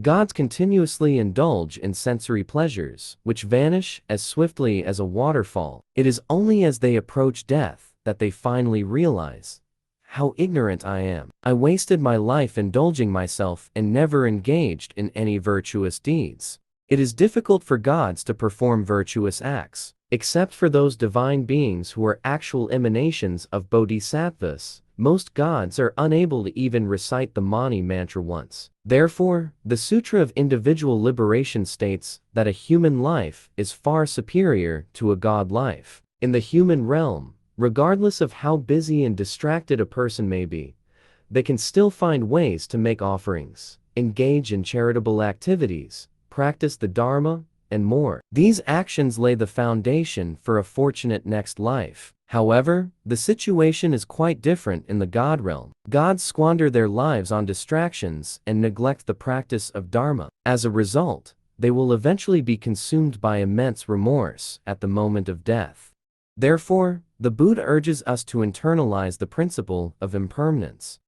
Gods continuously indulge in sensory pleasures, which vanish as swiftly as a waterfall. It is only as they approach death that they finally realize, how ignorant I am. I wasted my life indulging myself and never engaged in any virtuous deeds. It is difficult for gods to perform virtuous acts, except for those divine beings who are actual emanations of bodhisattvas. Most gods are unable to even recite the Mani mantra once. Therefore, the Sutra of Individual Liberation states that a human life is far superior to a god life. In the human realm, regardless of how busy and distracted a person may be, they can still find ways to make offerings, engage in charitable activities, practice the Dharma, and more. These actions lay the foundation for a fortunate next life. However, the situation is quite different in the God realm. Gods squander their lives on distractions and neglect the practice of Dharma. As a result, they will eventually be consumed by immense remorse at the moment of death. Therefore, the Buddha urges us to internalize the principle of impermanence.